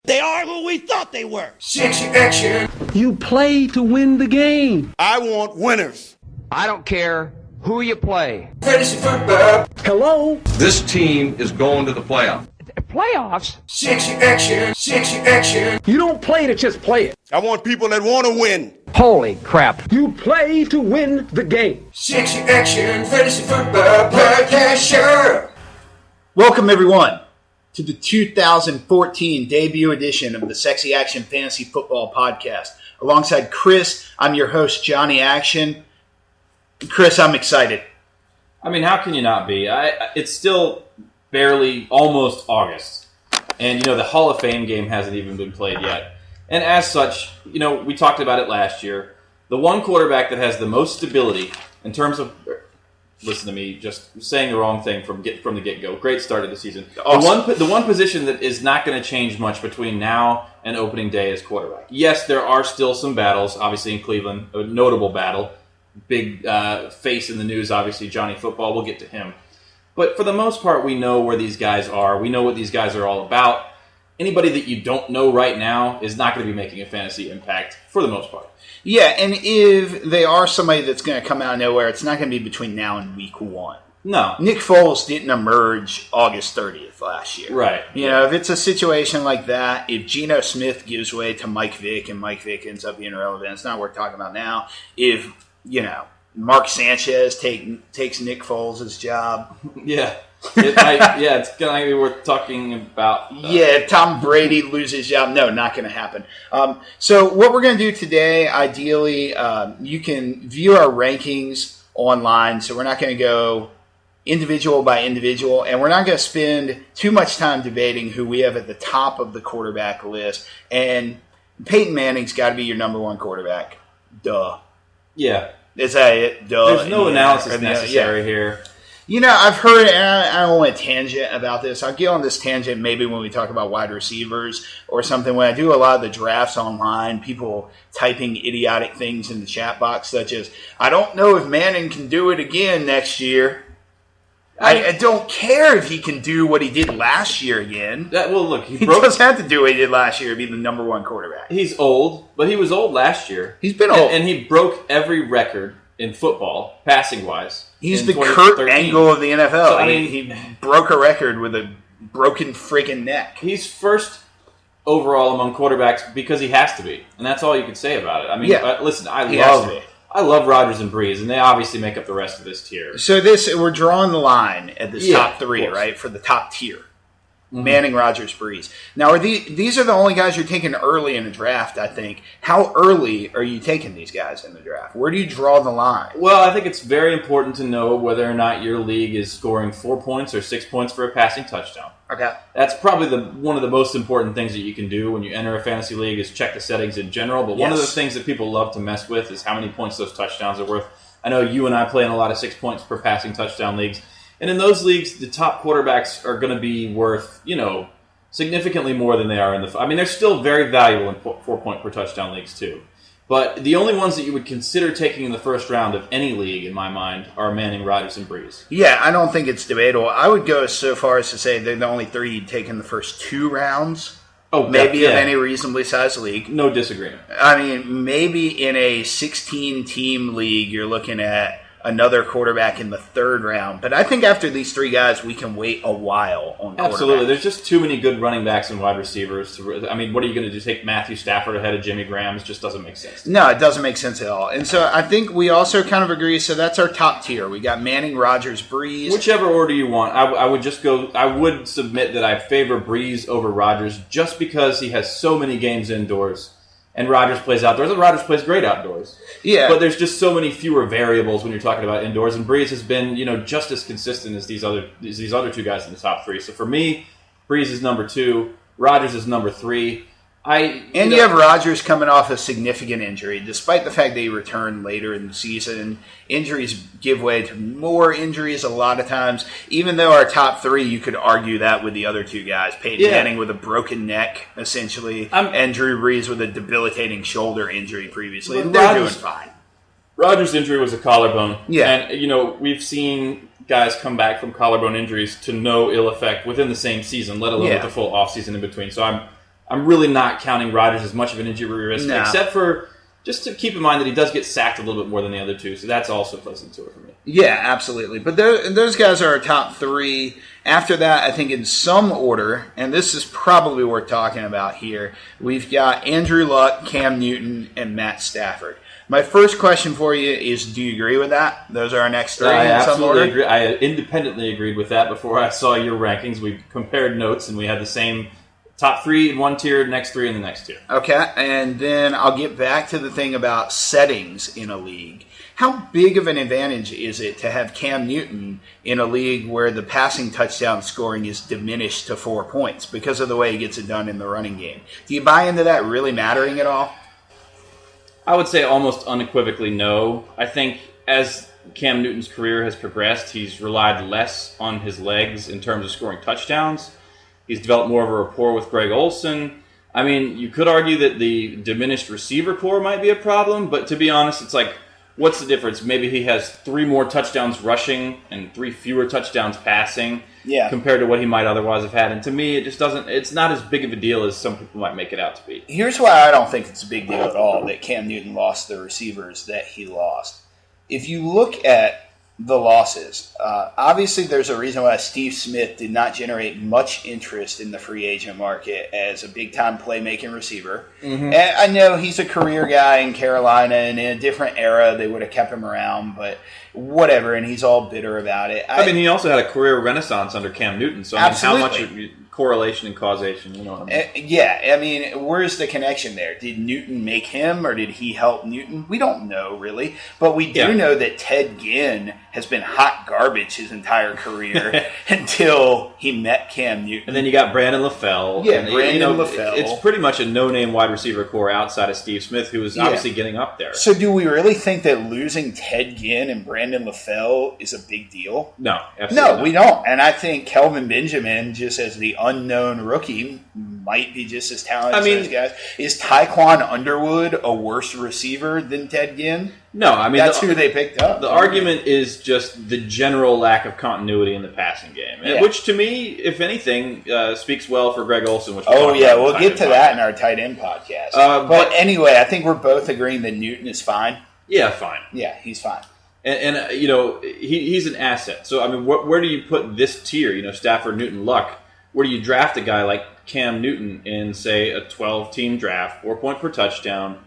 They are who we thought they were. Sexy action. You play to win the game. I want winners. I don't care who you play. Fantasy football. Hello? This team is going to the playoffs. Playoffs? Sexy action. Sexy action. You don't play to just play it. I want people that want to win. Holy crap. You play to win the game. Sexy action. Fantasy football podcast show. Welcome, everyone, to the 2014 debut edition of the Sexy Action Fantasy Football Podcast. Alongside Chris, I'm your host, Johnny Action. Chris, I'm excited. I mean, how can you not be? It's still barely almost August. And, the Hall of Fame game hasn't even been played yet. And as such, we talked about it last year. The one quarterback that has the most stability in terms of... Listen to me, just saying the wrong thing from the get-go. Great start of the season. Awesome. The one position that is not going to change much between now and opening day is quarterback. Yes, there are still some battles, obviously in Cleveland, a notable battle. Big face in the news, obviously, Johnny Football. We'll get to him. But for the most part, we know where these guys are. We know what these guys are all about. Anybody that you don't know right now is not going to be making a fantasy impact for the most part. Yeah, and if they are somebody that's going to come out of nowhere, it's not going to be between now and week one. No. Nick Foles didn't emerge August 30th last year. Right. If it's a situation like that, if Geno Smith gives way to Mike Vick and Mike Vick ends up being irrelevant, it's not worth talking about now. If, Mark Sanchez takes Nick Foles' job. Yeah. It's going to be worth talking about. Tom Brady loses his job. No, not going to happen. So what we're going to do today, ideally, you can view our rankings online. So we're not going to go individual by individual, and we're not going to spend too much time debating who we have at the top of the quarterback list. And Peyton Manning's got to be your number one quarterback. Duh. Yeah. Is that it? Duh. There's no analysis necessary here. I've heard, and I don't want to tangent about this. I'll get on this tangent maybe when we talk about wide receivers or something. When I do a lot of the drafts online, people typing idiotic things in the chat box, such as, I don't know if Manning can do it again next year. I don't care if he can do what he did last year again. He doesn't have to do what he did last year to be the number one quarterback. He's old, but he was old last year. He's been old. And he broke every record in football, passing-wise. He's the Kurt Angle of the NFL. So, he broke a record with a broken freaking neck. He's first overall among quarterbacks because he has to be. And that's all you can say about it. Listen, I love Rodgers and Breeze, and they obviously make up the rest of this tier. So we're drawing the line at this top three, right, for the top tier. Mm-hmm. Manning, Rodgers, Breeze. Now, these are the only guys you're taking early in the draft, I think. How early are you taking these guys in the draft? Where do you draw the line? Well, I think it's very important to know whether or not your league is scoring 4 points or 6 points for a passing touchdown. Okay. That's probably one of the most important things that you can do when you enter a fantasy league is check the settings in general. But one of the things that people love to mess with is how many points those touchdowns are worth. I know you and I play in a lot of 6 points per passing touchdown leagues. And in those leagues, the top quarterbacks are going to be worth, significantly more than they are in the... they're still very valuable in 4 point per touchdown leagues too. But the only ones that you would consider taking in the first round of any league, in my mind, are Manning, Rodgers, and Breeze. Yeah, I don't think it's debatable. I would go so far as to say they're the only three you'd take in the first 2 rounds. Oh, maybe of any reasonably sized league. No disagreement. Maybe in a 16-team league, you're looking at another quarterback in the 3rd round. But I think after these 3 guys, we can wait a while on quarterback. Absolutely. There's just too many good running backs and wide receivers. What are you going to do? Take Matthew Stafford ahead of Jimmy Graham? It just doesn't make sense. No, it doesn't make sense at all. And so I think we also kind of agree. So that's our top tier. We got Manning, Rodgers, Breeze. Whichever order you want. I would submit that I favor Breeze over Rodgers just because he has so many games indoors. And Rodgers plays outdoors, and Rodgers plays great outdoors. Yeah. But there's just so many fewer variables when you're talking about indoors, and Breeze has been, just as consistent as these other 2 guys in the top 3. So for me, Breeze is number 2, Rodgers is number 3. You have Rodgers coming off a significant injury. Despite the fact that he returned later in the season, injuries give way to more injuries a lot of times. Even though our top 3, you could argue that with the other 2 guys. Peyton Manning with a broken neck, essentially, and Drew Brees with a debilitating shoulder injury previously. And they're doing fine. Rodgers' injury was a collarbone. Yeah. And, we've seen guys come back from collarbone injuries to no ill effect within the same season, let alone with the full offseason in between. So I'm really not counting Rodgers as much of an injury risk, No. except for just to keep in mind that he does get sacked a little bit more than the other two, so that's also pleasant to it for me. Yeah, absolutely. But those guys are our top three. After that, I think in some order, and this is probably worth talking about here, we've got Andrew Luck, Cam Newton, and Matt Stafford. My first question for you is, do you agree with that? Those are our next three I in some absolutely order? agree. I independently agreed with that before I saw your rankings. We compared notes, and we had the same top three in one tier, next three in the next tier. Okay, and then I'll get back to the thing about settings in a league. How big of an advantage is it to have Cam Newton in a league where the passing touchdown scoring is diminished to 4 points because of the way he gets it done in the running game? Do you buy into that really mattering at all? I would say almost unequivocally no. I think as Cam Newton's career has progressed, he's relied less on his legs in terms of scoring touchdowns. He's developed more of a rapport with Greg Olsen. I mean, you could argue that the diminished receiver core might be a problem, but to be honest, it's like, what's the difference? Maybe he has 3 more touchdowns rushing and 3 fewer touchdowns passing compared to what he might otherwise have had. And to me, it just doesn't. It's not as big of a deal as some people might make it out to be. Here's why I don't think it's a big deal at all that Cam Newton lost the receivers that he lost. If you look at the losses, obviously there's a reason why Steve Smith did not generate much interest in the free agent market as a big-time playmaking receiver. Mm-hmm. And I know he's a career guy in Carolina, and in a different era they would have kept him around, but whatever, and he's all bitter about it. I mean, he also had a career renaissance under Cam Newton, so I mean, how much correlation and causation, you know what I mean? Yeah, I mean, where's the connection there? Did Newton make him, or did he help Newton? We don't know, really. But we do know that Ted Ginn has been hot garbage his entire career until he met Cam Newton. And then you got Brandon LaFell. Yeah, Brandon LaFell. It's pretty much a no-name wide receiver core outside of Steve Smith, who is obviously getting up there. So do we really think that losing Ted Ginn and Brandon LaFell is a big deal? No, absolutely No, not. we don't. And I think Kelvin Benjamin, just as the unknown rookie, might be just as talented as those guys. Is Tyquan Underwood a worse receiver than Ted Ginn? No, I mean, that's who they picked up. The argument is just the general lack of continuity in the passing game, which to me, if anything, speaks well for Greg Olsen. Which we'll get to that in our tight end podcast. But anyway, I think we're both agreeing that Newton is fine. Yeah, fine. Yeah, he's fine. And you know, he's an asset. So, I mean, where do you put this tier? You know, Stafford, Newton, Luck. Where do you draft a guy like Cam Newton in, say, a 12-team draft, 4 point per touchdown,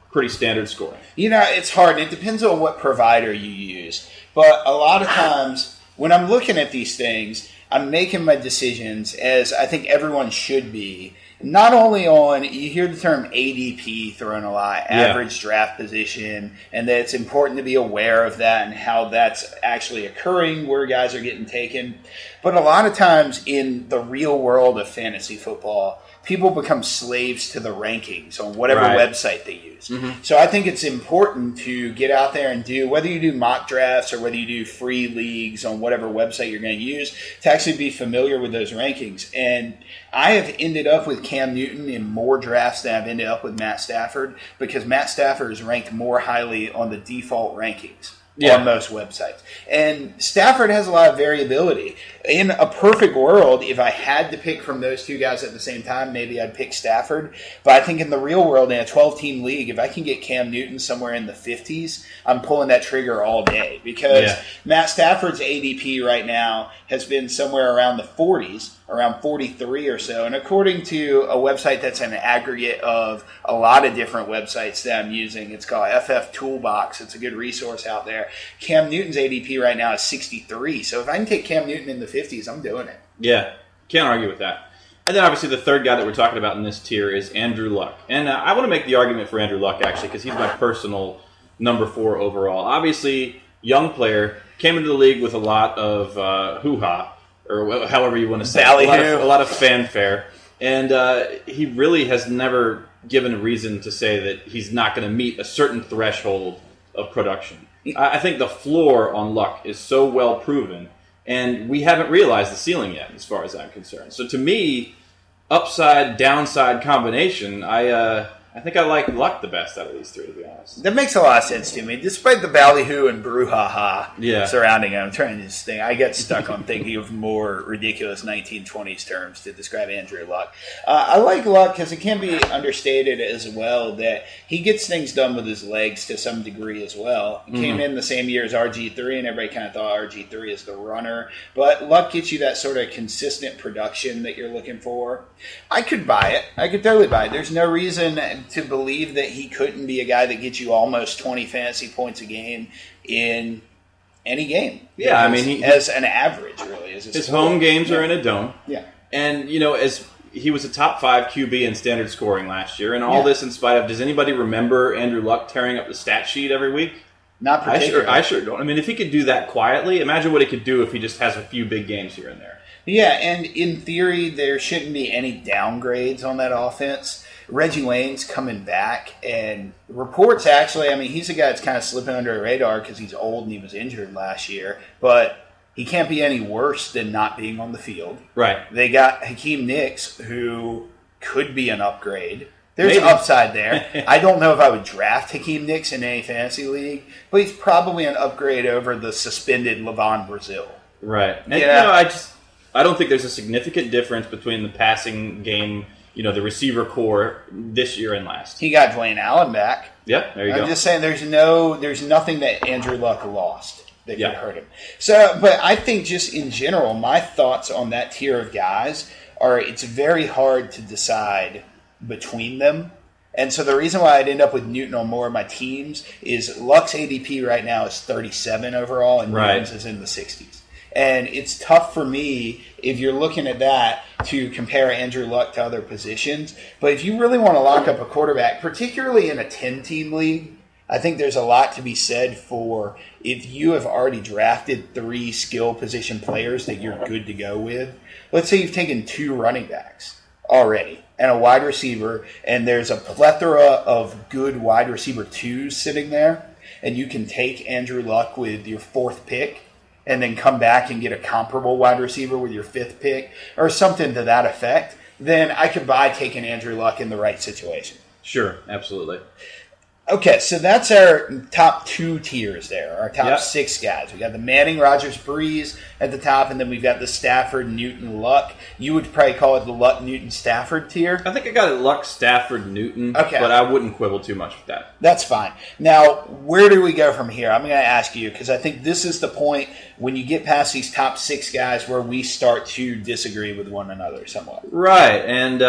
pretty standard scoring? You know, it's hard. It depends on what provider you use. But a lot of times, when I'm looking at these things, I'm making my decisions, as I think everyone should be, not only on, you hear the term ADP thrown a lot, average draft position, and that it's important to be aware of that and how that's actually occurring, where guys are getting taken. But a lot of times in the real world of fantasy football, people become slaves to the rankings on whatever website they use. Mm-hmm. So I think it's important to get out there and do, whether you do mock drafts or whether you do free leagues on whatever website you're going to use, to actually be familiar with those rankings. And I have ended up with Cam Newton in more drafts than I've ended up with Matt Stafford, because Matt Stafford is ranked more highly on the default rankings. On most websites. And Stafford has a lot of variability. In a perfect world, if I had to pick from those two guys at the same time, maybe I'd pick Stafford. But I think in the real world, in a 12-team league, if I can get Cam Newton somewhere in the 50s, I'm pulling that trigger all day. Because Matt Stafford's ADP right now has been somewhere around the 40s, around 43 or so. And according to a website that's an aggregate of a lot of different websites that I'm using, it's called FF Toolbox. It's a good resource out there. Cam Newton's ADP right now is 63. So if I can take Cam Newton in the 50s, I'm doing it. Yeah, can't argue with that. And then obviously the third guy that we're talking about in this tier is Andrew Luck. And I want to make the argument for Andrew Luck, actually, because he's my personal number 4 overall. Obviously, young player, came into the league with a lot of hoo-ha, or however you want to say it, a lot of fanfare. And he really has never given a reason to say that he's not going to meet a certain threshold of production. I think the floor on Luck is so well proven, and we haven't realized the ceiling yet, as far as I'm concerned. So to me, upside downside combination, I I think I like Luck the best out of these three, to be honest. That makes a lot of sense to me, despite the ballyhoo and brouhaha surrounding him. I'm trying to just think. I get stuck on thinking of more ridiculous 1920s terms to describe Andrew Luck. I like Luck because it can be understated as well that he gets things done with his legs to some degree as well. He came in the same year as RG3, and everybody kind of thought RG3 is the runner. But Luck gets you that sort of consistent production that you're looking for. I could buy it. I could totally buy it. There's no reason to believe that he couldn't be a guy that gets you almost 20 fantasy points a game in any game. Yeah, I mean, as an average, really. As his home games are in a dome. Yeah. And, as he was a top 5 QB in standard scoring last year, and all this in spite of, does anybody remember Andrew Luck tearing up the stat sheet every week? Not particularly. I sure don't. I mean, if he could do that quietly, imagine what he could do if he just has a few big games here and there. Yeah, and in theory, there shouldn't be any downgrades on that offense. Reggie Wayne's coming back, and reports actually, I mean, he's a guy that's kind of slipping under the radar because he's old and he was injured last year, but he can't be any worse than not being on the field. Right. They got Hakeem Nicks, who could be an upgrade. There's an upside there. I don't know if I would draft Hakeem Nicks in any fantasy league, but he's probably an upgrade over the suspended Levon Brazil. Right. And, I don't think there's a significant difference between the passing game, the receiver core this year and last. He got Dwayne Allen back. Yeah, there you go. I'm just saying there's nothing that Andrew Luck lost that could hurt him. So, but I think just in general, my thoughts on that tier of guys are it's very hard to decide between them. And so the reason why I'd end up with Newton on more of my teams is Luck's ADP right now is 37 overall, and Newton's is in the 60s. And it's tough for me, if you're looking at that, to compare Andrew Luck to other positions. But if you really want to lock up a quarterback, particularly in a 10-team league, I think there's a lot to be said for if you have already drafted 3 skill position players that you're good to go with. Let's say you've taken 2 running backs already and a wide receiver, and there's a plethora of good wide receiver 2s sitting there, and you can take Andrew Luck with your 4th pick and then come back and get a comparable wide receiver with your 5th pick or something to that effect, then I could buy taking Andrew Luck in the right situation. Sure, absolutely. Okay, so that's our top 2 tiers there, our top 6 guys. We got the Manning, Rodgers, Breeze at the top, and then we've got the Stafford, Newton, Luck. You would probably call it the Luck, Newton, Stafford tier? I think I got it Luck, Stafford, Newton, but I wouldn't quibble too much with that. That's fine. Now, where do we go from here? I'm going to ask you, because I think this is the point when you get past these top 6 guys where we start to disagree with one another somewhat. Right, and,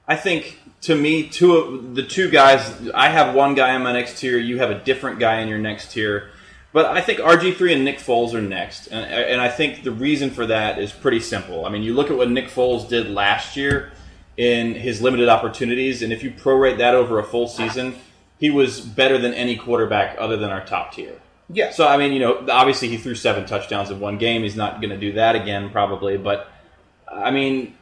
I think... To me, the 2 guys, I have one guy in my next tier, you have a different guy in your next tier. But I think RG3 and Nick Foles are next. And I think the reason for that is pretty simple. I mean, you look at what Nick Foles did last year in his limited opportunities, and if you prorate that over a full season, he was better than any quarterback other than our top tier. Yeah. So, I mean, obviously he threw 7 touchdowns in one game. He's not going to do that again, probably. But, I mean...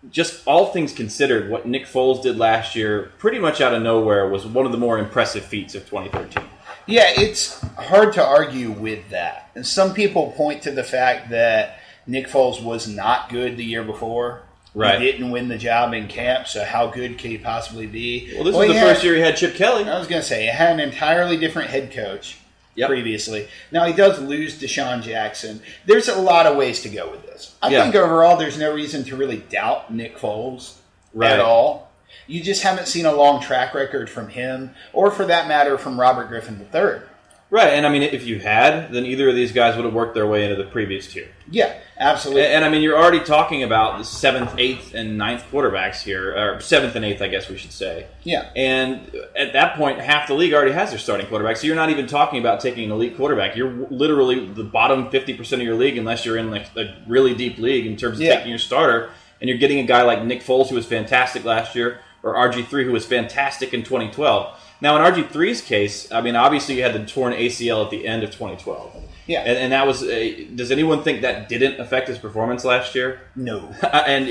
Just all things considered, what Nick Foles did last year, pretty much out of nowhere, was one of the more impressive feats of 2013. Yeah, it's hard to argue with that. And some people point to the fact that Nick Foles was not good the year before. Right. He didn't win the job in camp, so how good could he possibly be? Well, this was the first year he had Chip Kelly. I was going to say, he had an entirely different head coach. Previously. Now, he does lose Deshaun Jackson. There's a lot of ways to go with this. I think overall there's no reason to really doubt Nick Foles at all. You just haven't seen a long track record from him, or for that matter, from Robert Griffin III. Right, and I mean, if you had, then either of these guys would have worked their way into the previous tier. Yeah, absolutely. And I mean, you're already talking about the 7th, 8th, and 9th quarterbacks here, or 7th and 8th, I guess we should say. Yeah. And at that point, half the league already has their starting quarterback, so you're not even talking about taking an elite quarterback. You're literally the bottom 50% of your league, unless you're in like a really deep league in terms of taking your starter, and you're getting a guy like Nick Foles, who was fantastic last year, or RG3, who was fantastic in 2012. Now, in RG3's case, I mean, obviously you had the torn ACL at the end of 2012. Yeah. And that was does anyone think that didn't affect his performance last year? No. And,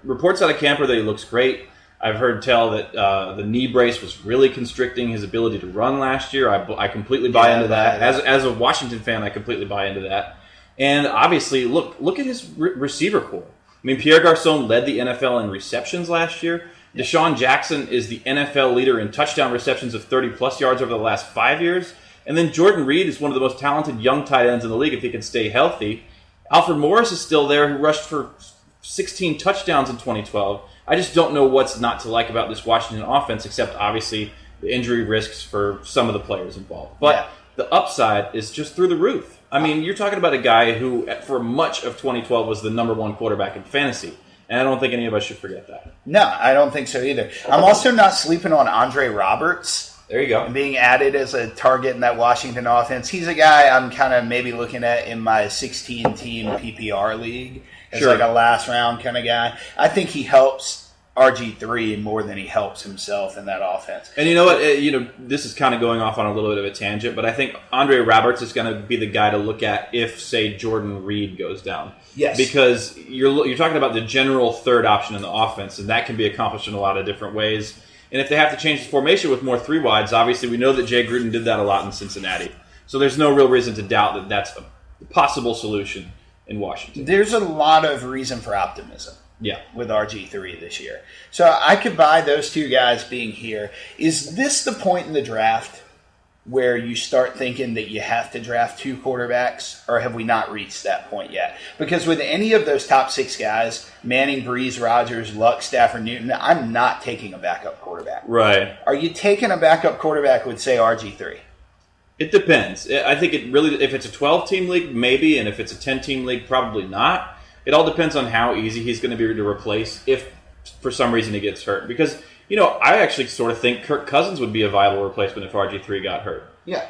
reports out of camp are that he looks great. I've heard tell that the knee brace was really constricting his ability to run last year. I completely buy into that. As a Washington fan, I completely buy into that. And obviously, look at his receiver core. I mean, Pierre Garçon led the NFL in receptions last year. Deshaun Jackson is the NFL leader in touchdown receptions of 30-plus yards over the last 5 years. And then Jordan Reed is one of the most talented young tight ends in the league if he can stay healthy. Alfred Morris is still there, who rushed for 16 touchdowns in 2012. I just don't know what's not to like about this Washington offense, except obviously the injury risks for some of the players involved. But the upside is just through the roof. I mean, you're talking about a guy who, for much of 2012, was the number one quarterback in fantasy. And I don't think any of us should forget that. No, I don't think so either. I'm also not sleeping on Andre Roberts. There you go. Being added as a target in that Washington offense. He's a guy I'm kind of maybe looking at in my 16-team PPR league as like a last-round kind of guy. I think he helps RG3 more than he helps himself in that offense. And you know what? This is kind of going off on a little bit of a tangent, but I think Andre Roberts is going to be the guy to look at if, say, Jordan Reed goes down. Yes. Because you're talking about the general third option in the offense, and that can be accomplished in a lot of different ways. And if they have to change the formation with more three wides, obviously we know that Jay Gruden did that a lot in Cincinnati. So there's no real reason to doubt that that's a possible solution in Washington. There's a lot of reason for optimism. Yeah. With RG3 this year. So I could buy those two guys being here. Is this the point in the draft where you start thinking that you have to draft two quarterbacks, or have we not reached that point yet? Because with any of those top six guys, Manning, Breeze, Rodgers, Luck, Stafford, Newton, I'm not taking a backup quarterback. Right. Are you taking a backup quarterback with, say, RG3? It depends. I think it really, if it's a 12-team league, maybe, and if it's a 10-team league, probably not. It all depends on how easy he's going to be to replace if, for some reason, he gets hurt. Because, I actually sort of think Kirk Cousins would be a viable replacement if RG3 got hurt. Yeah.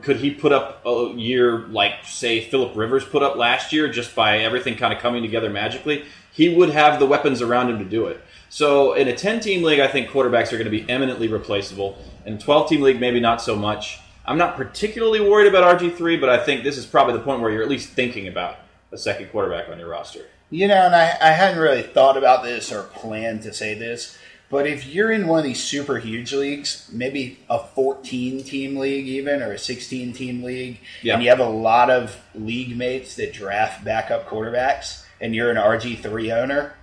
Could he put up a year like, say, Phillip Rivers put up last year just by everything kind of coming together magically? He would have the weapons around him to do it. So in a 10-team league, I think quarterbacks are going to be eminently replaceable. In a 12-team league, maybe not so much. I'm not particularly worried about RG3, but I think this is probably the point where you're at least thinking about a second quarterback on your roster. And I hadn't really thought about this or planned to say this, but if you're in one of these super huge leagues, maybe a 14-team league even, or a 16-team league, and you have a lot of league mates that draft backup quarterbacks, and you're an RG3 owner,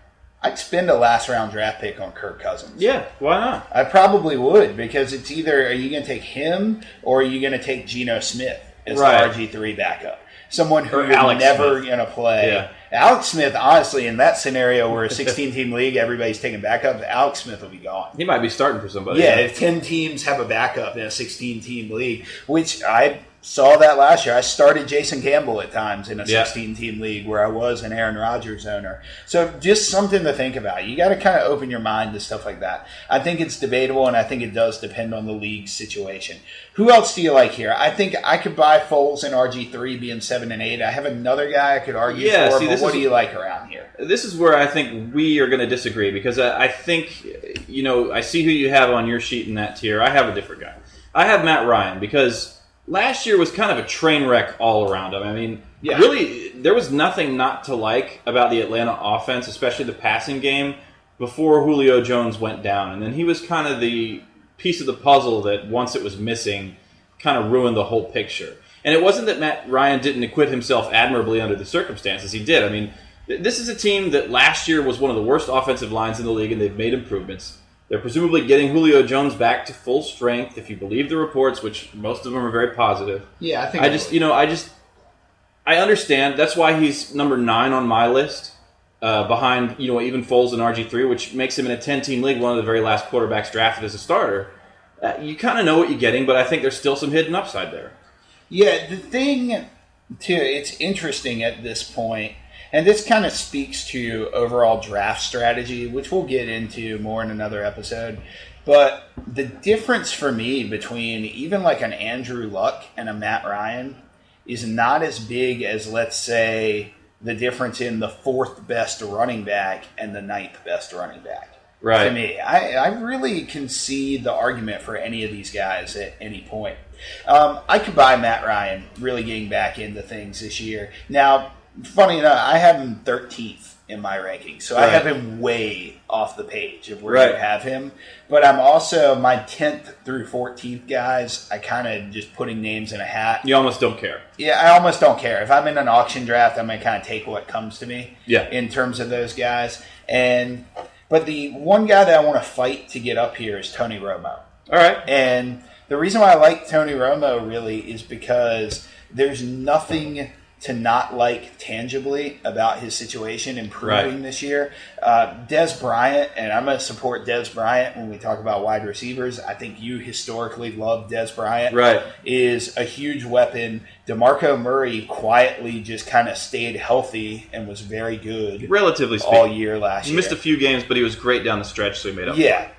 I'd spend a last-round draft pick on Kirk Cousins. Yeah, why not? I probably would, because it's either, are you going to take him, or are you going to take Geno Smith as the RG3 backup? Someone who you're never going to play. Yeah. Alex Smith, honestly, in that scenario where a 16-team league, everybody's taking backup, Alex Smith will be gone. He might be starting for somebody. Yeah, if 10 teams have a backup in a 16-team league, which I saw that last year. I started Jason Campbell at times in a 16-team league where I was an Aaron Rodgers owner. So just something to think about. You got to kind of open your mind to stuff like that. I think it's debatable, and I think it does depend on the league situation. Who else do you like here? I think I could buy Foles and RG3 being 7 and 8. I have another guy I could argue for, but what do you like around here? This is where I think we are going to disagree, because I think, I see who you have on your sheet in that tier. I have a different guy. I have Matt Ryan, because last year was kind of a train wreck all around him. I mean, really, there was nothing not to like about the Atlanta offense, especially the passing game, before Julio Jones went down. And then he was kind of the piece of the puzzle that, once it was missing, kind of ruined the whole picture. And it wasn't that Matt Ryan didn't acquit himself admirably under the circumstances. He did. I mean, this is a team that last year was one of the worst offensive lines in the league, and they've made improvements. They're presumably getting Julio Jones back to full strength, if you believe the reports, which most of them are very positive. Yeah, I think I understand. That's why he's number 9 on my list, behind even Foles and RG3, which makes him in a 10-team league one of the very last quarterbacks drafted as a starter. You kind of know what you're getting, but I think there's still some hidden upside there. Yeah, the thing too, it's interesting at this point. And this kind of speaks to overall draft strategy, which we'll get into more in another episode. But the difference for me between even like an Andrew Luck and a Matt Ryan is not as big as, let's say, the difference in the 4th best running back and the 9th best running back. Right. To me, I really can see the argument for any of these guys at any point. I could buy Matt Ryan really getting back into things this year. Now, funny enough, I have him 13th in my rankings, so I have him way off the page of where you have him. But I'm also, my 10th through 14th guys, I kind of just putting names in a hat. You almost don't care. Yeah, I almost don't care. If I'm in an auction draft, I'm going to kind of take what comes to me in terms of those guys. And But the one guy that I want to fight to get up here is Tony Romo. All right. And the reason why I like Tony Romo really is because there's nothing to not like tangibly about his situation improving this year. Dez Bryant, and I'm going to support Dez Bryant when we talk about wide receivers. I think you historically love Dez Bryant. Right. Is a huge weapon. DeMarco Murray quietly just kind of stayed healthy and was very good Relatively speaking. all year last He year. missed a few games, but he was great down the stretch, so he made up. Yeah.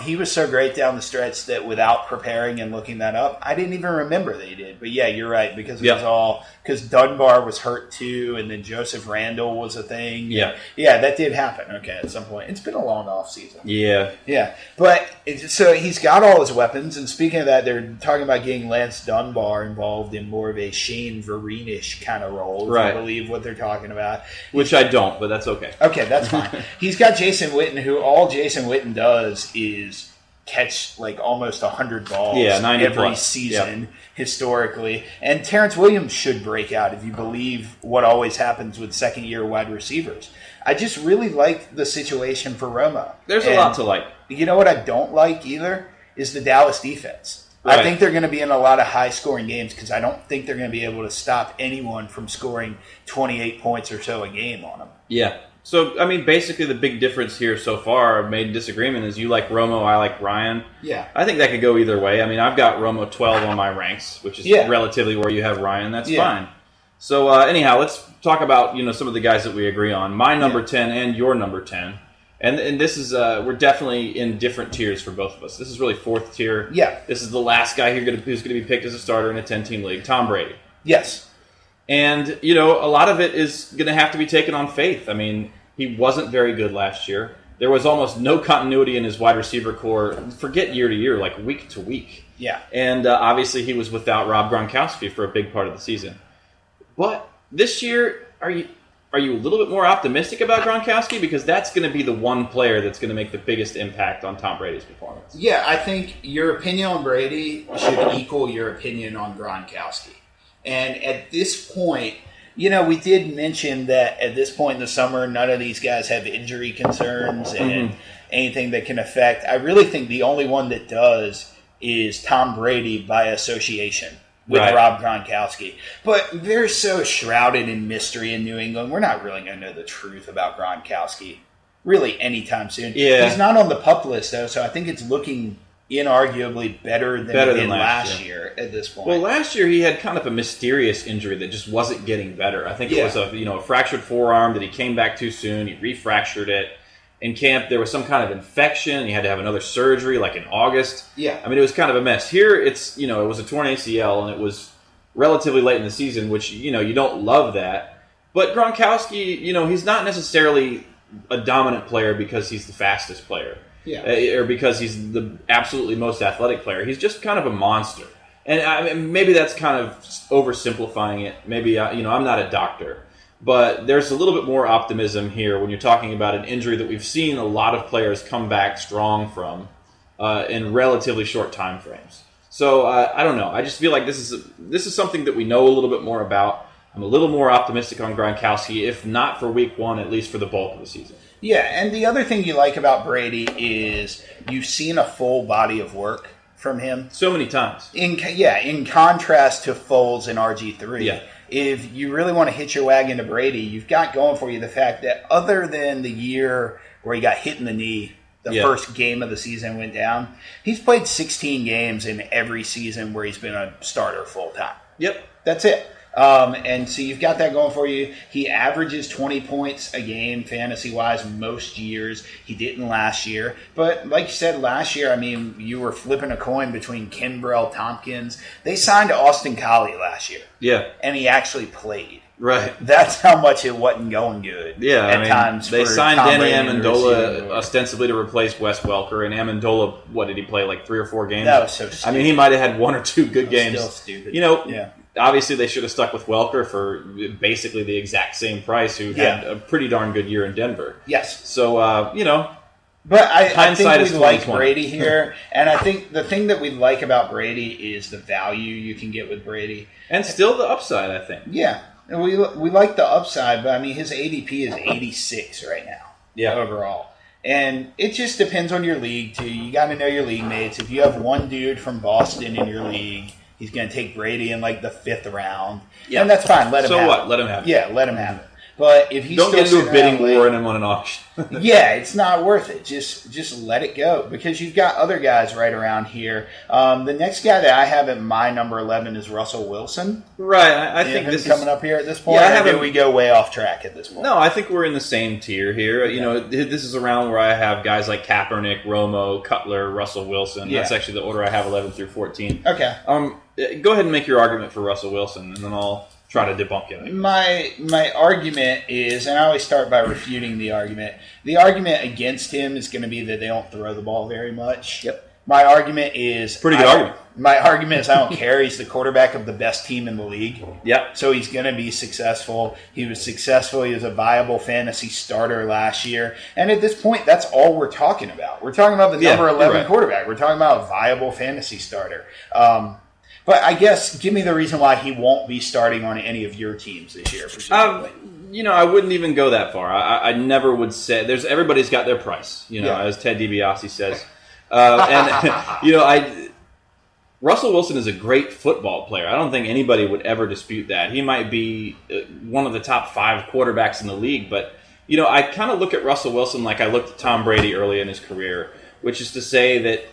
He was so great down the stretch that without preparing and looking that up, I didn't even remember that he did. But yeah, you're right, because it was all because Dunbar was hurt too, and then Joseph Randall was a thing. Yeah. Yeah, that did happen. Okay, at some point. It's been a long off season. Yeah. Yeah, but so he's got all his weapons, and speaking of that, they're talking about getting Lance Dunbar involved in more of a Shane Vereen-ish kind of role, if I believe what they're talking about. Which I don't, but that's okay. Okay, that's fine. He's got Jason Witten, who all Jason Witten does is catch like almost 100 balls 90 every plus. season historically. And Terrence Williams should break out if you believe what always happens with second-year wide receivers. I just really like the situation for Romo. There's a lot to like. You know what I don't like either is the Dallas defense. Right. I think they're going to be in a lot of high-scoring games because I don't think they're going to be able to stop anyone from scoring 28 points or so a game on them. Yeah. So, I mean, basically the big difference here so far, main disagreement, is you like Romo, I like Ryan. Yeah. I think that could go either way. I mean, I've got Romo 12 on my ranks, which is relatively where you have Ryan. That's fine. So, anyhow, let's talk about, some of the guys that we agree on. My number 10 and your number 10. And this is, we're definitely in different tiers for both of us. This is really fourth tier. Yeah. This is the last guy who's going to be picked as a starter in a 10-team league, Tom Brady. Yes. And, a lot of it is going to have to be taken on faith. I mean, he wasn't very good last year. There was almost no continuity in his wide receiver core. Forget year to year, like week to week. Yeah. And obviously he was without Rob Gronkowski for a big part of the season. But this year, are you a little bit more optimistic about Gronkowski? Because that's going to be the one player that's going to make the biggest impact on Tom Brady's performance. Yeah, I think your opinion on Brady should equal your opinion on Gronkowski. And at this point, we did mention that at this point in the summer, none of these guys have injury concerns and anything that can affect. I really think the only one that does is Tom Brady by association with Rob Gronkowski. But they're so shrouded in mystery in New England, we're not really going to know the truth about Gronkowski really anytime soon. Yeah. He's not on the PUP list, though, so I think it's looking inarguably better than last year at this point. Well, last year he had kind of a mysterious injury that just wasn't getting better. I think it was a fractured forearm that he came back too soon. He refractured it. In camp, there was some kind of infection. He had to have another surgery like in August. Yeah. I mean, it was kind of a mess. Here, it's, it was a torn ACL, and it was relatively late in the season, which, you don't love that. But Gronkowski, he's not necessarily a dominant player because he's the fastest player. Yeah. Or because he's the absolutely most athletic player. He's just kind of a monster. And maybe that's kind of oversimplifying it. Maybe, I'm not a doctor. But there's a little bit more optimism here when you're talking about an injury that we've seen a lot of players come back strong from in relatively short time frames. So, I don't know. I just feel like this is something that we know a little bit more about. I'm a little more optimistic on Gronkowski, if not for week one, at least for the bulk of the season. Yeah, and the other thing you like about Brady is you've seen a full body of work from him. So many times. In contrast to Foles and RG3. Yeah. If you really want to hitch your wagon to Brady, you've got going for you the fact that other than the year where he got hit in the knee, the first game of the season went down, he's played 16 games in every season where he's been a starter full time. Yep. That's it. And so you've got that going for you. He averages 20 points a game fantasy-wise most years. He didn't last year. But like you said, last year, you were flipping a coin between Kimbrell, Tompkins. They signed Austin Collie last year. Yeah. And he actually played. Right. That's how much it wasn't going good. Yeah, at times. They for signed Tom Danny Brady Amendola ostensibly to replace Wes Welker, and Amendola, what did he play, like 3 or 4 games? That was so stupid. He might have had 1 or 2 good games. Still stupid. Yeah. Obviously, they should have stuck with Welker for basically the exact same price, who had a pretty darn good year in Denver. Yes. So, But I think is we like 2020. Brady here, and I think the thing that we like about Brady is the value you can get with Brady. And still the upside, I think. Yeah, and we like the upside, but his ADP is 86 right now. Yeah. Overall, And it just depends on your league, too. You got to know your league mates. If you have one dude from Boston in your league, he's going to take Brady in like the 5th round. Yeah. And that's fine. Let him have it. So what? Let him have it. Yeah, let him have it. But if he's don't get into a bidding war and then win an auction. Yeah, it's not worth it. Just let it go because you've got other guys right around here. The next guy that I have at my number 11 is Russell Wilson. Right, I think this is coming up here at this point. Yeah, or we go way off track at this point. No, I think we're in the same tier here. You know, this is around where I have guys like Kaepernick, Romo, Cutler, Russell Wilson. That's actually the order I have 11 through 14. Okay. Go ahead and make your argument for Russell Wilson, and then I'll try to debunk it. My argument is, and I always start by refuting the argument. The argument against him is going to be that they don't throw the ball very much. Yep. My argument is pretty good argument. My argument is I don't care. He's the quarterback of the best team in the league. Yep. So he's going to be successful. He was successful. He was a viable fantasy starter last year. And at this point, that's all we're talking about. We're talking about the number 11 quarterback. We're talking about a viable fantasy starter. But I guess give me the reason why he won't be starting on any of your teams this year. I wouldn't even go that far. I never would say everybody's got their price. As Ted DiBiase says, Russell Wilson is a great football player. I don't think anybody would ever dispute that. He might be one of the top 5 quarterbacks in the league, but I kind of look at Russell Wilson like I looked at Tom Brady early in his career, which is to say that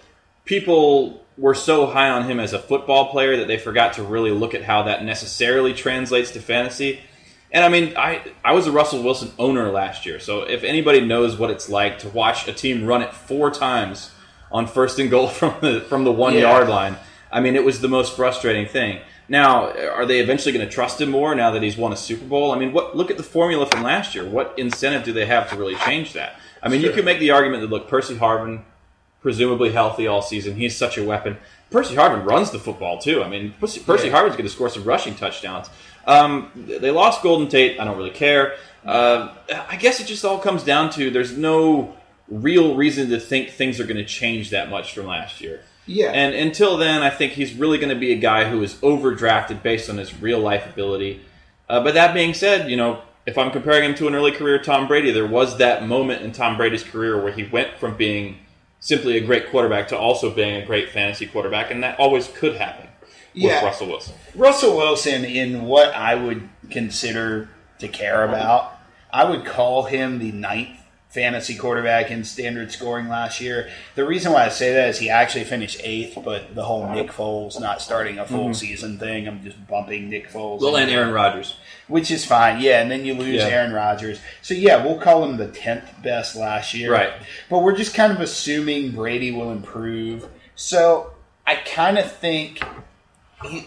people were so high on him as a football player that they forgot to really look at how that necessarily translates to fantasy. And I mean, I was a Russell Wilson owner last year, so if anybody knows what it's like to watch a team run it 4 times on 1st and goal from the 1 yard line, I mean, it was the most frustrating thing. Now, are they eventually going to trust him more now that he's won a Super Bowl? I mean, look at the formula from last year. What incentive do they have to really change that? I mean, you could make the argument that, look, Percy Harvin, presumably healthy all season. He's such a weapon. Percy Harvin runs the football, too. I mean, Percy Harvin's going to score some rushing touchdowns. They lost Golden Tate. I don't really care. I guess it just all comes down to there's no real reason to think things are going to change that much from last year. Yeah. And until then, I think he's really going to be a guy who is overdrafted based on his real-life ability. But that being said, if I'm comparing him to an early career Tom Brady, there was that moment in Tom Brady's career where he went from being simply a great quarterback to also being a great fantasy quarterback, and that always could happen with Russell Wilson. Russell Wilson, in what I would consider to care about, I would call him the 9th fantasy quarterback in standard scoring last year. The reason why I say that is he actually finished 8th, but the whole Nick Foles not starting a full season thing, I'm just bumping Nick Foles. Well, and Aaron Rodgers. Which is fine, and then you lose Aaron Rodgers. So, we'll call him the 10th best last year. Right. But we're just kind of assuming Brady will improve. So, I kind of think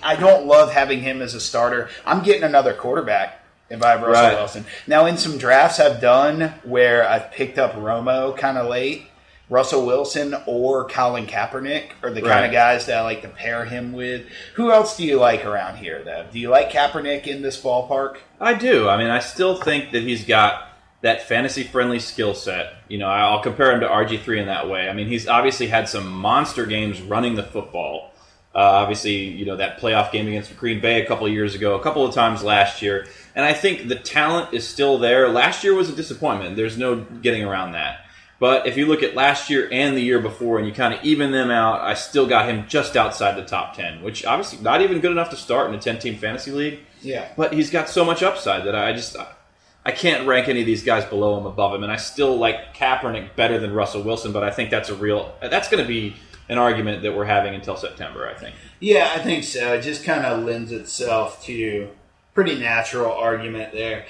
I don't love having him as a starter. I'm getting another quarterback if I have Russell Wilson. Now, in some drafts I've done where I've picked up Romo kind of late, Russell Wilson or Colin Kaepernick are the kind of guys that I like to pair him with. Who else do you like around here, though? Do you like Kaepernick in this ballpark? I do. I mean, I still think that he's got that fantasy-friendly skill set. I'll compare him to RG3 in that way. I mean, he's obviously had some monster games running the football. Obviously, that playoff game against Green Bay a couple of years ago, a couple of times last year. And I think the talent is still there. Last year was a disappointment. There's no getting around that. But if you look at last year and the year before and you kind of even them out, I still got him just outside the top 10, which obviously not even good enough to start in a 10-team fantasy league. Yeah. But he's got so much upside that I can't rank any of these guys below him, above him. And I still like Kaepernick better than Russell Wilson, but I think that's going to be an argument that we're having until September, I think. Yeah, I think so. It just kind of lends itself to pretty natural argument there.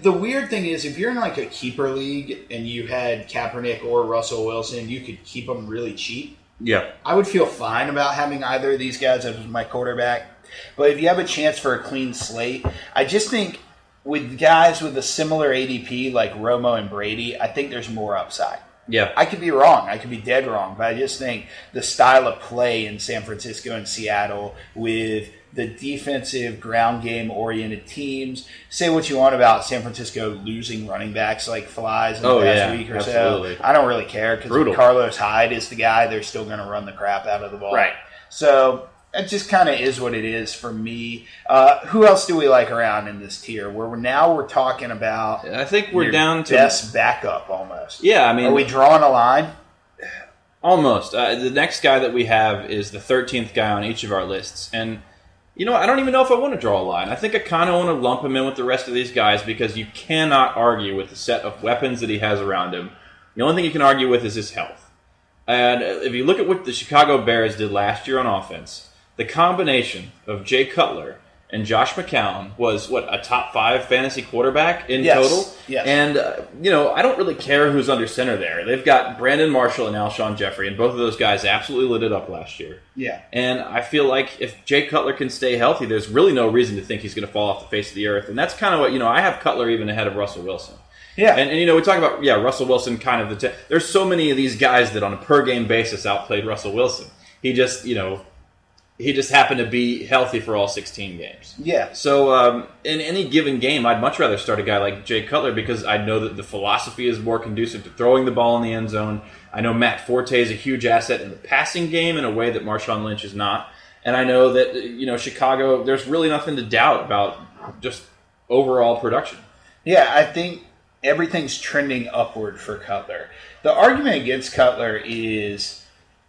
The weird thing is, if you're in like a keeper league and you had Kaepernick or Russell Wilson, you could keep them really cheap. Yeah. I would feel fine about having either of these guys as my quarterback. But if you have a chance for a clean slate, I just think with guys with a similar ADP like Romo and Brady, I think there's more upside. Yeah. I could be wrong. I could be dead wrong. But I just think the style of play in San Francisco and Seattle with the defensive ground game oriented teams. Say what you want about San Francisco losing running backs like flies in the past week or absolutely. so. I don't really care because if Carlos Hyde is the guy, they're still going to run the crap out of the ball. Right. So That just kind of is what it is for me. Who else do we like around in this tier? Where we're talking about. I think we're your down to best backup almost. Yeah, I mean, are we drawing a line? Almost. The next guy that we have is the 13th guy on each of our lists, and I don't even know if I want to draw a line. I think I kind of want to lump him in with the rest of these guys because you cannot argue with the set of weapons that he has around him. The only thing you can argue with is his health. And if you look at what the Chicago Bears did last year on offense, the combination of Jay Cutler and Josh McCown was, a top 5 fantasy quarterback in total? Yes. And, I don't really care who's under center there. They've got Brandon Marshall and Alshon Jeffrey, and both of those guys absolutely lit it up last year. Yeah. And I feel like if Jay Cutler can stay healthy, there's really no reason to think he's going to fall off the face of the earth. And that's kind of what, I have Cutler even ahead of Russell Wilson. Yeah. And we talk about, Russell Wilson kind of there's so many of these guys that on a per-game basis outplayed Russell Wilson. He just, he just happened to be healthy for all 16 games. Yeah. So in any given game, I'd much rather start a guy like Jay Cutler because I know that the philosophy is more conducive to throwing the ball in the end zone. I know Matt Forte is a huge asset in the passing game in a way that Marshawn Lynch is not. And I know that, Chicago, there's really nothing to doubt about just overall production. Yeah, I think everything's trending upward for Cutler. The argument against Cutler is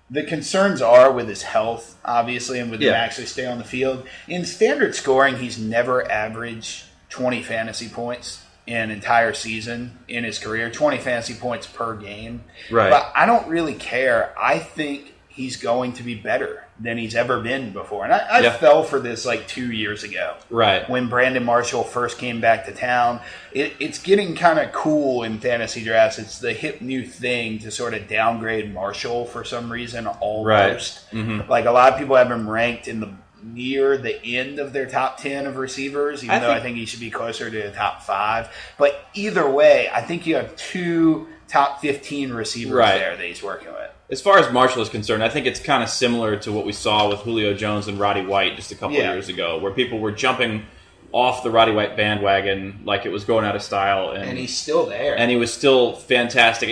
the concerns are with his health, obviously, and with him actually stay on the field. In standard scoring, he's never averaged 20 fantasy points in an entire season in his career, 20 fantasy points per game. Right. But I don't really care. I think he's going to be better than he's ever been before. And I fell for this 2 years ago. Right. When Brandon Marshall first came back to town. It's getting kind of cool in fantasy drafts. It's the hip new thing to sort of downgrade Marshall for some reason almost. Right. Mm-hmm. A lot of people have him ranked near the end of their top 10 of receivers, even though I think he should be closer to the top 5. But either way, I think you have 2 top 15 receivers there that he's working with. As far as Marshall is concerned, I think it's kind of similar to what we saw with Julio Jones and Roddy White just a couple of years ago, where people were jumping off the Roddy White bandwagon like it was going out of style. And he's still there. And he was still fantastic.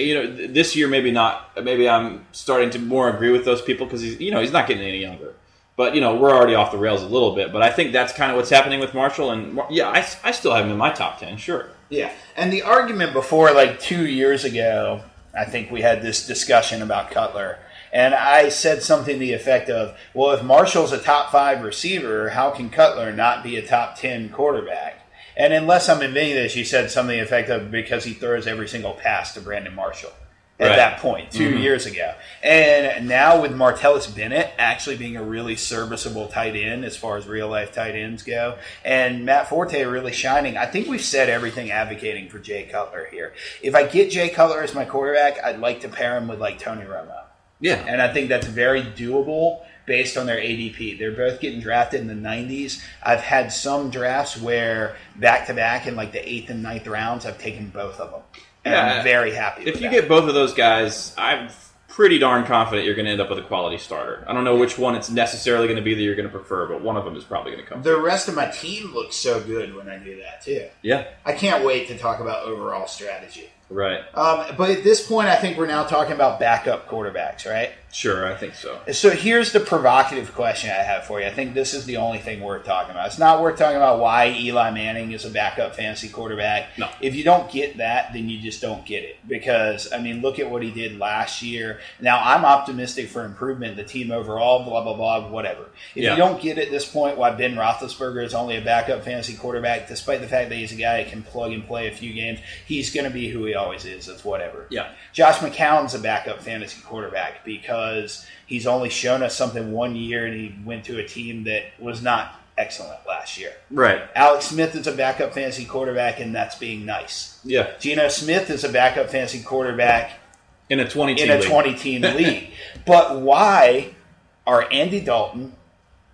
This year maybe not. Maybe I'm starting to more agree with those people because he's not getting any younger. But, we're already off the rails a little bit. But I think that's kind of what's happening with Marshall. And, I still have him in my top 10, sure. Yeah. And the argument before, 2 years ago, I think we had this discussion about Cutler. And I said something to the effect of, well, if Marshall's a top 5 receiver, how can Cutler not be a top 10 quarterback? And unless I'm admitting this, you said something to the effect of because he throws every single pass to Brandon Marshall. At that point, 2 years ago. And now with Martellus Bennett actually being a really serviceable tight end as far as real-life tight ends go, and Matt Forte really shining, I think we've said everything advocating for Jay Cutler here. If I get Jay Cutler as my quarterback, I'd like to pair him with Tony Romo. Yeah. And I think that's very doable based on their ADP. They're both getting drafted in the 90s. I've had some drafts where back-to-back in the 8th and 9th rounds, I've taken both of them. And I'm very happy with that. If you get both of those guys, I'm pretty darn confident you're going to end up with a quality starter. I don't know which one it's necessarily going to be that you're going to prefer, but one of them is probably going to come. The rest of my team looks so good when I do that, too. Yeah. I can't wait to talk about overall strategy. Right. But at this point, I think we're now talking about backup quarterbacks, right? Sure, I think so. So here's the provocative question I have for you. I think this is the only thing worth talking about. It's not worth talking about why Eli Manning is a backup fantasy quarterback. No. If you don't get that, then you just don't get it. Because, look at what he did last year. Now, I'm optimistic for improvement. The team overall, blah, blah, blah, whatever. If you don't get at this point why Ben Roethlisberger is only a backup fantasy quarterback, despite the fact that he's a guy that can plug and play a few games, he's going to be who he always is. It's whatever. Yeah. Josh McCown's a backup fantasy quarterback because he's only shown us something 1 year and he went to a team that was not excellent last year. Right. Alex Smith is a backup fantasy quarterback and that's being nice. Yeah. Geno Smith is a backup fantasy quarterback in a 20-team league. But why are Andy Dalton,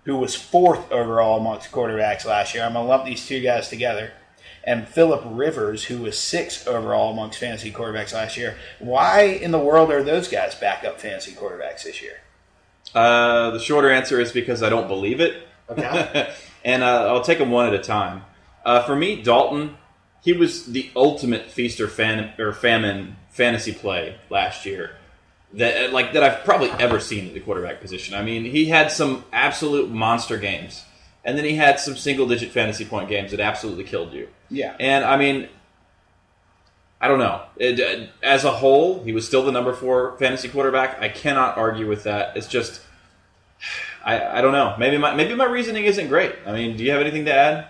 who was 4th overall amongst quarterbacks last year, I'm going to lump these two guys together, and Phillip Rivers, who was 6th overall amongst fantasy quarterbacks last year. Why in the world are those guys backup fantasy quarterbacks this year? The shorter answer is because I don't believe it. Okay. And I'll take them one at a time. For me, Dalton, he was the ultimate feast or famine fantasy play last year. that I've probably ever seen at the quarterback position. I mean, he had some absolute monster games, and then he had some single-digit fantasy point games that absolutely killed you. Yeah. And, I mean, I don't know. As a whole, he was still the number 4 fantasy quarterback. I cannot argue with that. It's just, I don't know. Maybe my reasoning isn't great. I mean, do you have anything to add?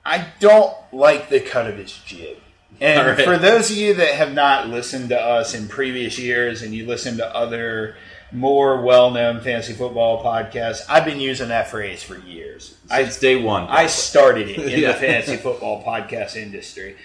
I don't like the cut of his jib. And All right. for those of you that have not listened to us in previous years and you listen to other more well-known fantasy football podcasts, I've been using that phrase for years. Since day one. I started it in Yeah. the fantasy football podcast industry.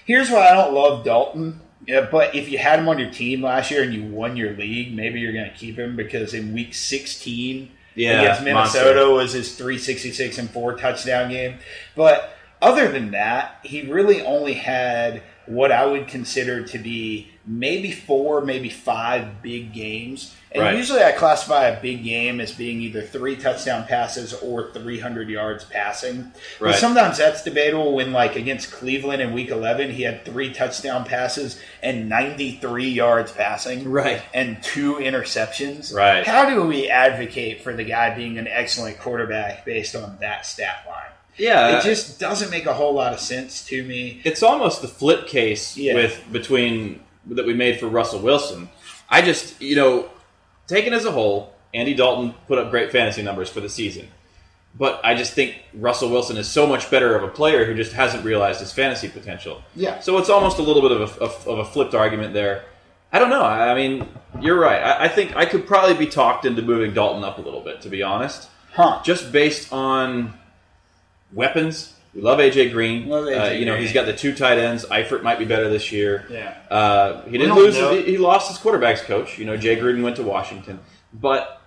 Here's why I don't love Dalton. Yeah, but if you had him on your team last year and you won your league, maybe you're going to keep him because in week 16 against Minnesota monster. was his 366 and 4 touchdown game. But other than that, he really only had what I would consider to be maybe 4, maybe 5 big games. And Right. usually I classify a big game as being either 3 touchdown passes or 300 yards passing. But Right. sometimes that's debatable when, like, against Cleveland in week 11, he had 3 touchdown passes and 93 yards passing. Right. And 2 interceptions. Right. How do we advocate for the guy being an excellent quarterback based on that stat line? Yeah. It just doesn't make a whole lot of sense to me. It's almost the flip case Yeah. between that we made for Russell Wilson. I just, taken as a whole, Andy Dalton put up great fantasy numbers for the season. But I just think Russell Wilson is so much better of a player who just hasn't realized his fantasy potential. Yeah. So it's almost a little bit of a flipped argument there. I don't know. I mean, you're right. I think I could probably be talked into moving Dalton up a little bit, to be honest. Huh. Just based on weapons. We love AJ Green. Love AJ Green. He's got the 2 tight ends. Eifert might be better this year. Yeah. He didn't don't lose. know. He lost his quarterbacks coach. Jay Gruden went to Washington, but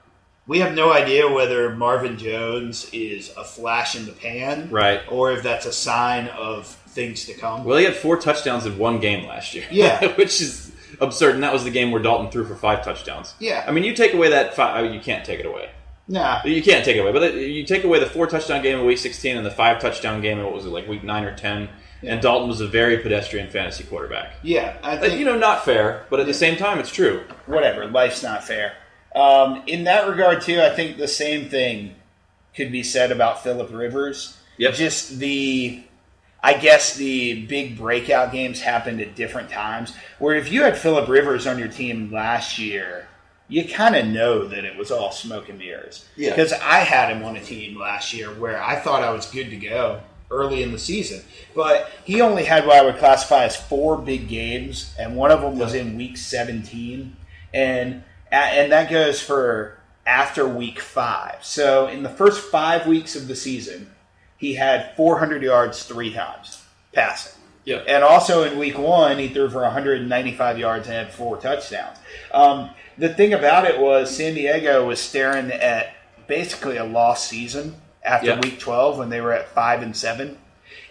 We have no idea whether Marvin Jones is a flash in the pan, Right. or if that's a sign of things to come. well, he had 4 touchdowns in one game last year. Yeah. which is absurd. And that was the game where Dalton threw for 5 touchdowns. Yeah. I mean, you take away that 5. I mean, you can't take it away. Nah. You can't take it away. But you take away the 4 touchdown game in week 16 and the 5 touchdown game in, what was it, like week 9 or 10. And Dalton was a very pedestrian fantasy quarterback. Yeah, I think Not fair, but at the same time, it's true. whatever. Life's not fair. In that regard, too, I think the same thing could be said about Phillip Rivers. Yep. Just I guess the big breakout games happened at different times. Where if you had Phillip Rivers on your team last year, you kind of know that it was all smoke and mirrors. Yeah. Because I had him on a team last year where I thought I was good to go early in the season. But he only had what I would classify as 4 big games, and one of them was in week 17. And that goes for after week 5. So in the first 5 weeks of the season, he had 400 yards 3 times passing. Yeah. And also in week 1, he threw for 195 yards and had 4 touchdowns. The thing about it was San Diego was staring at basically a lost season after week 12 when they were at 5-7.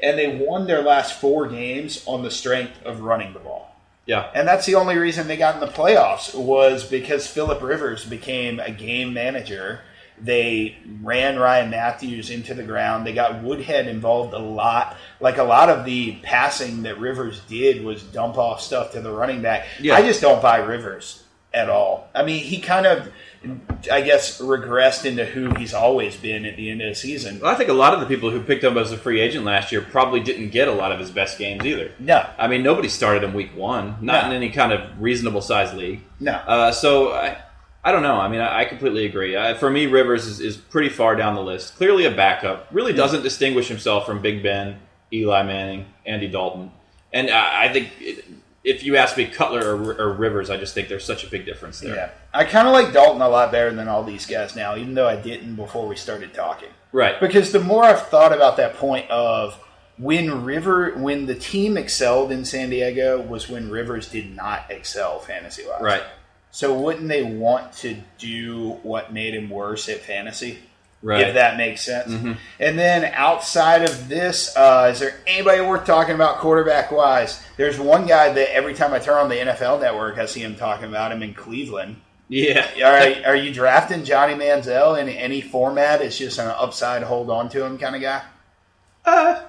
And they won their last 4 games on the strength of running the ball. Yeah. And that's the only reason they got in the playoffs was because Phillip Rivers became a game manager. They ran Ryan Matthews into the ground. They got Woodhead involved a lot. Like a lot of the passing that Rivers did was dump off stuff to the running back. Yeah. I just don't buy Rivers at all. I mean, he kind of, I guess, regressed into who he's always been at the end of the season. Well, I think a lot of the people who picked him up as a free agent last year probably didn't get a lot of his best games either. No. I mean, nobody started him week 1, not in any kind of reasonable size league. No. So I don't know. I mean, I completely agree. For me, Rivers is pretty far down the list. Clearly a backup. Really doesn't distinguish himself from Big Ben, Eli Manning, Andy Dalton. And I think if you ask me Cutler or Rivers, I just think there's such a big difference there. Yeah. I kind of like Dalton a lot better than all these guys now, even though I didn't before we started talking. Right. Because the more I've thought about that point of when the team excelled in San Diego was when Rivers did not excel fantasy-wise. Right. So wouldn't they want to do what made him worse at fantasy? Right. If that makes sense. Mm-hmm. And then outside of this, is there anybody worth talking about quarterback-wise? There's one guy that every time I turn on the NFL Network, I see him talking about him in Cleveland. Yeah. Are you drafting Johnny Manziel in any format? It's just an upside hold on to him kind of guy?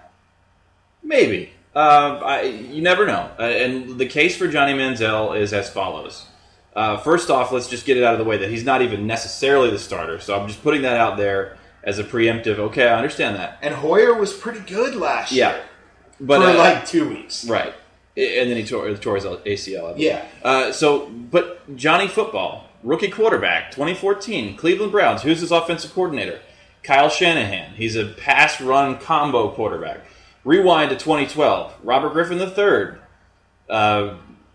Maybe. You never know. And the case for Johnny Manziel is as follows. First off, let's just get it out of the way that he's not even necessarily the starter. So I'm just putting that out there as a preemptive. Okay, I understand that. And Hoyer was pretty good last year. But, for like 2 weeks. Right. And then he tore his ACL. I believe. Yeah. But Johnny Football, rookie quarterback, 2014, Cleveland Browns. Who's his offensive coordinator? Kyle Shanahan. He's a pass-run combo quarterback. Rewind to 2012. Robert Griffin III,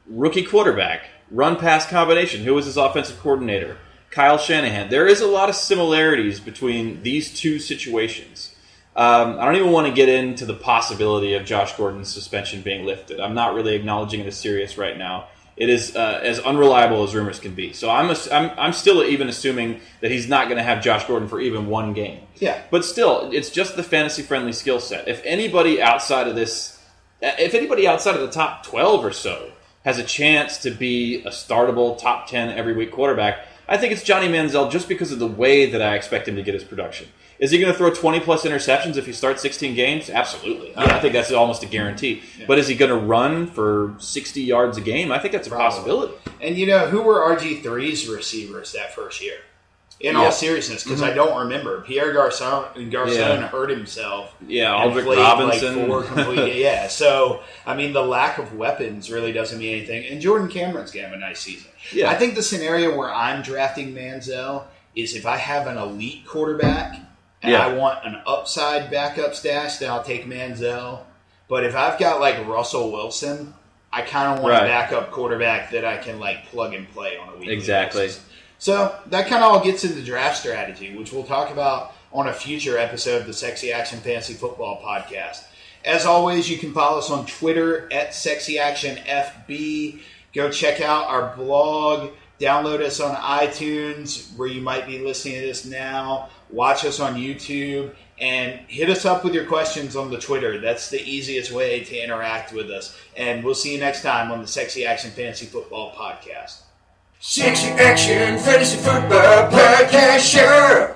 rookie quarterback, run-pass combination. Who was his offensive coordinator? Kyle Shanahan. There is a lot of similarities between these two situations. I don't even want to get into the possibility of Josh Gordon's suspension being lifted. I'm not really acknowledging it as serious right now. It is as unreliable as rumors can be. So I'm still even assuming that he's not going to have Josh Gordon for even one game. Yeah. But still, it's just the fantasy-friendly skill set. If anybody outside of the top 12 or so has a chance to be a startable top 10 every week quarterback, I think it's Johnny Manziel just because of the way that I expect him to get his production. Is he going to throw 20-plus interceptions if he starts 16 games? Absolutely. Yeah. I think that's almost a guarantee. Yeah. But is he going to run for 60 yards a game? I think that's a possibility. And who were RG3's receivers that first year? In all seriousness, because I don't remember. Pierre Garcon hurt himself. Yeah, Aldrick Robinson. Like 4 complete. So, the lack of weapons really doesn't mean anything. And Jordan Cameron's going to have a nice season. Yeah. I think the scenario where I'm drafting Manziel is if I have an elite quarterback and I want an upside backup stash, then I'll take Manziel. But if I've got like Russell Wilson, I kind of want a backup quarterback that I can like plug and play on a weekly basis. So that kind of all gets into draft strategy, which we'll talk about on a future episode of the Sexy Action Fantasy Football Podcast. As always, you can follow us on Twitter at SexyActionFB. Go check out our blog. Download us on iTunes, where you might be listening to this now. Watch us on YouTube. And hit us up with your questions on the Twitter. That's the easiest way to interact with us. And we'll see you next time on the Sexy Action Fantasy Football Podcast. Sexy Action Fantasy Football Podcast Show.